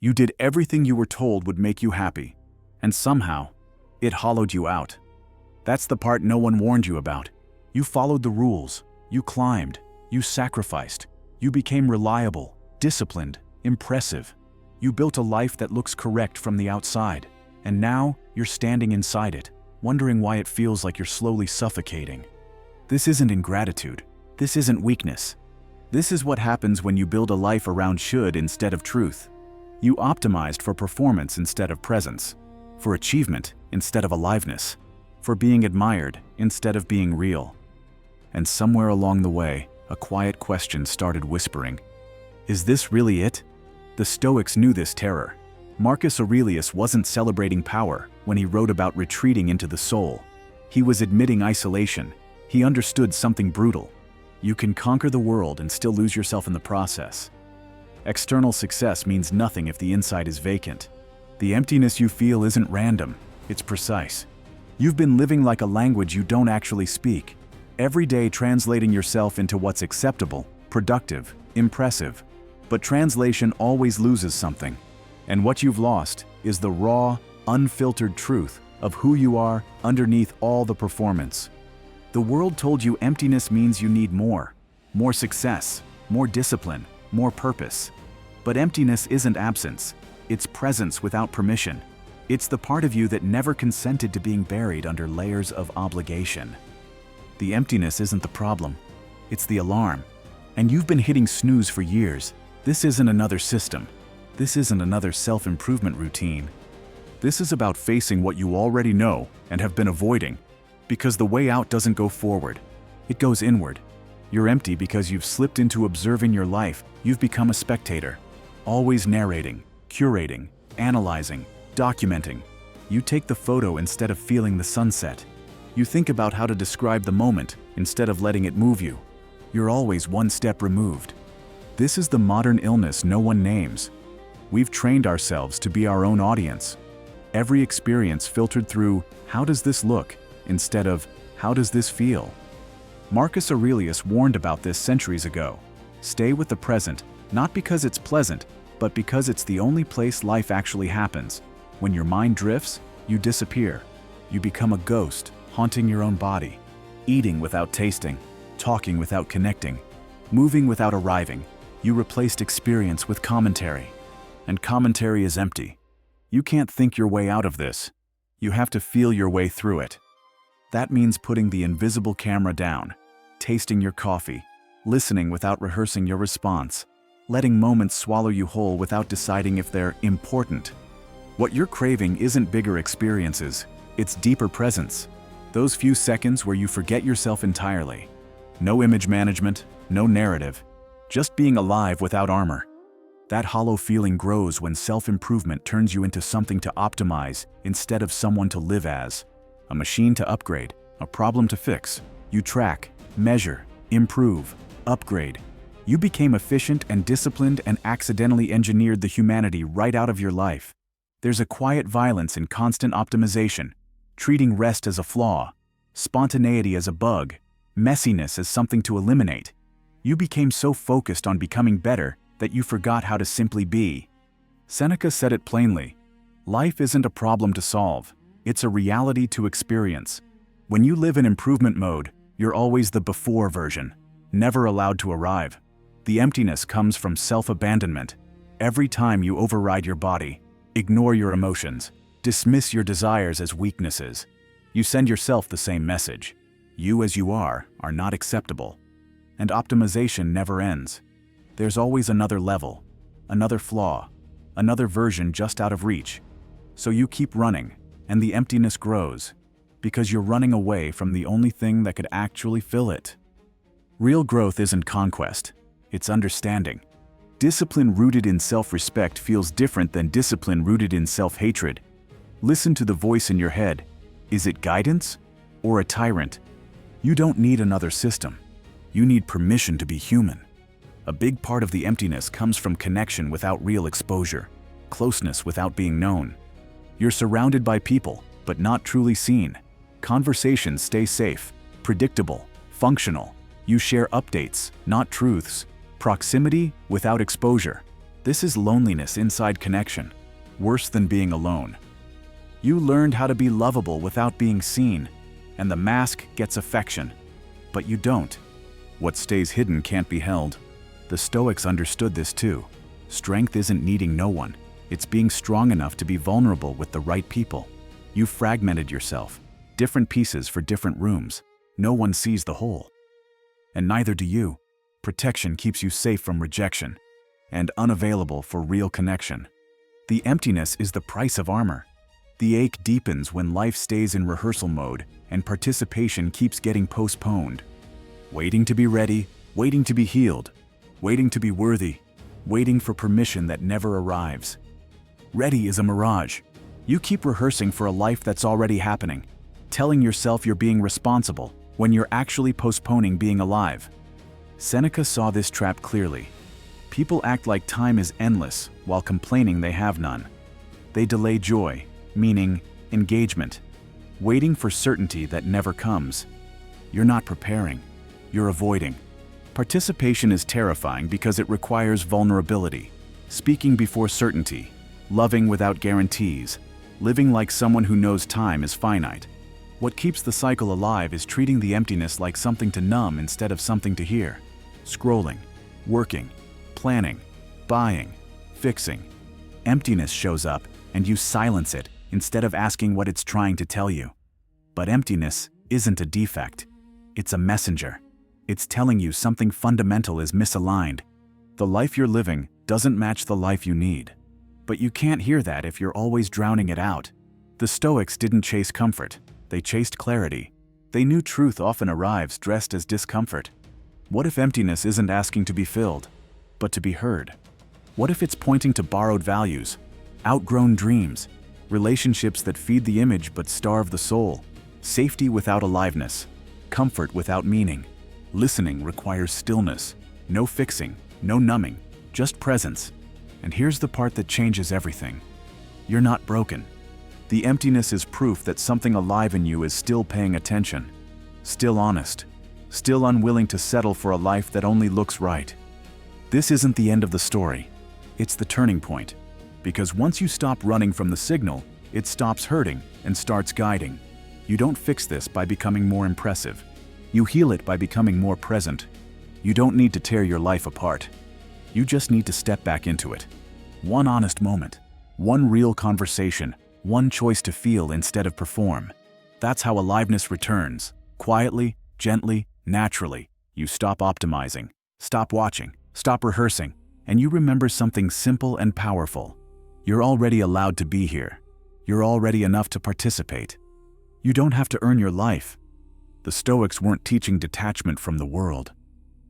You did everything you were told would make you happy, and somehow, it hollowed you out. That's the part no one warned you about. You followed the rules, you climbed, you sacrificed, you became reliable, disciplined, impressive. You built a life that looks correct from the outside, and now you're standing inside it, wondering why it feels like you're slowly suffocating. This isn't ingratitude. This isn't weakness. This is what happens when you build a life around should instead of truth. You optimized for performance instead of presence, for achievement instead of aliveness, for being admired instead of being real. And somewhere along the way, a quiet question started whispering, "Is this really it?" The Stoics knew this terror. Marcus Aurelius wasn't celebrating power when he wrote about retreating into the soul. He was admitting isolation. He understood something brutal. You can conquer the world and still lose yourself in the process. External success means nothing if the inside is vacant. The emptiness you feel isn't random, it's precise. You've been living like a language you don't actually speak, every day translating yourself into what's acceptable, productive, impressive. But translation always loses something. And what you've lost is the raw, unfiltered truth of who you are underneath all the performance. The world told you emptiness means you need more success, more discipline, more purpose. But emptiness isn't absence, it's presence without permission. It's the part of you that never consented to being buried under layers of obligation. The emptiness isn't the problem, it's the alarm. And you've been hitting snooze for years. This isn't another system. This isn't another self-improvement routine. This is about facing what you already know and have been avoiding. Because the way out doesn't go forward, it goes inward. You're empty because you've slipped into observing your life. You've become a spectator, always narrating, curating, analyzing, documenting. You take the photo instead of feeling the sunset. You think about how to describe the moment instead of letting it move you. You're always one step removed. This is the modern illness no one names. We've trained ourselves to be our own audience. Every experience filtered through, "How does this look?" instead of, "How does this feel?" Marcus Aurelius warned about this centuries ago. Stay with the present, not because it's pleasant, but because it's the only place life actually happens. When your mind drifts, you disappear. You become a ghost, haunting your own body, eating without tasting, talking without connecting, moving without arriving. You replaced experience with commentary. And commentary is empty. You can't think your way out of this. You have to feel your way through it. That means putting the invisible camera down, tasting your coffee, listening without rehearsing your response, letting moments swallow you whole without deciding if they're important. What you're craving isn't bigger experiences, it's deeper presence. Those few seconds where you forget yourself entirely. No image management, no narrative, just being alive without armor. That hollow feeling grows when self-improvement turns you into something to optimize instead of someone to live as. A machine to upgrade, a problem to fix. You track, measure, improve, upgrade. You became efficient and disciplined and accidentally engineered the humanity right out of your life. There's a quiet violence in constant optimization, treating rest as a flaw, spontaneity as a bug, messiness as something to eliminate. You became so focused on becoming better that you forgot how to simply be. Seneca said it plainly, "Life isn't a problem to solve, it's a reality to experience." When you live in improvement mode, you're always the before version, never allowed to arrive. The emptiness comes from self-abandonment. Every time you override your body, ignore your emotions, dismiss your desires as weaknesses, you send yourself the same message. You as you are not acceptable. And optimization never ends. There's always another level, another flaw, another version just out of reach. So you keep running, and the emptiness grows, because you're running away from the only thing that could actually fill it. Real growth isn't conquest, it's understanding. Discipline rooted in self-respect feels different than discipline rooted in self-hatred. Listen to the voice in your head. Is it guidance or a tyrant? You don't need another system. You need permission to be human. A big part of the emptiness comes from connection without real exposure, closeness without being known. You're surrounded by people, but not truly seen. Conversations stay safe, predictable, functional. You share updates, not truths. Proximity without exposure. This is loneliness inside connection, worse than being alone. You learned how to be lovable without being seen, and the mask gets affection, but you don't. What stays hidden can't be held. The Stoics understood this too. Strength isn't needing no one. It's being strong enough to be vulnerable with the right people. You fragmented yourself, different pieces for different rooms. No one sees the whole. And neither do you. Protection keeps you safe from rejection, and unavailable for real connection. The emptiness is the price of armor. The ache deepens when life stays in rehearsal mode and participation keeps getting postponed. Waiting to be ready, waiting to be healed, waiting to be worthy, waiting for permission that never arrives. Ready is a mirage. You keep rehearsing for a life that's already happening, telling yourself you're being responsible when you're actually postponing being alive. Seneca saw this trap clearly. People act like time is endless while complaining they have none. They delay joy, meaning engagement, waiting for certainty that never comes. You're not preparing, you're avoiding. Participation is terrifying because it requires vulnerability, speaking before certainty, loving without guarantees, living like someone who knows time is finite. What keeps the cycle alive is treating the emptiness like something to numb instead of something to hear. Scrolling, working, planning, buying, fixing. Emptiness shows up and you silence it instead of asking what it's trying to tell you. But emptiness isn't a defect. It's a messenger. It's telling you something fundamental is misaligned. The life you're living doesn't match the life you need. But you can't hear that if you're always drowning it out. The Stoics didn't chase comfort. They chased clarity. They knew truth often arrives dressed as discomfort. What if emptiness isn't asking to be filled, but to be heard? What if it's pointing to borrowed values, outgrown dreams, relationships that feed the image but starve the soul, safety without aliveness, comfort without meaning? Listening requires stillness, no fixing, no numbing, just presence. And here's the part that changes everything. You're not broken. The emptiness is proof that something alive in you is still paying attention, still honest, still unwilling to settle for a life that only looks right. This isn't the end of the story. It's the turning point. Because once you stop running from the signal, it stops hurting and starts guiding. You don't fix this by becoming more impressive. You heal it by becoming more present. You don't need to tear your life apart. You just need to step back into it. One honest moment, one real conversation, one choice to feel instead of perform. That's how aliveness returns, quietly, gently, naturally. You stop optimizing, stop watching, stop rehearsing, and you remember something simple and powerful. You're already allowed to be here. You're already enough to participate. You don't have to earn your life. The Stoics weren't teaching detachment from the world.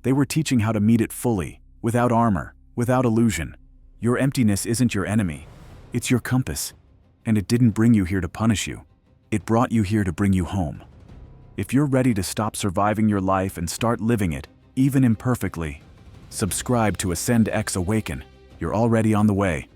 They were teaching how to meet it fully, without armor, without illusion. Your emptiness isn't your enemy. It's your compass. And it didn't bring you here to punish you. It brought you here to bring you home. If you're ready to stop surviving your life and start living it, even imperfectly, subscribe to Ascend X Awaken. You're already on the way.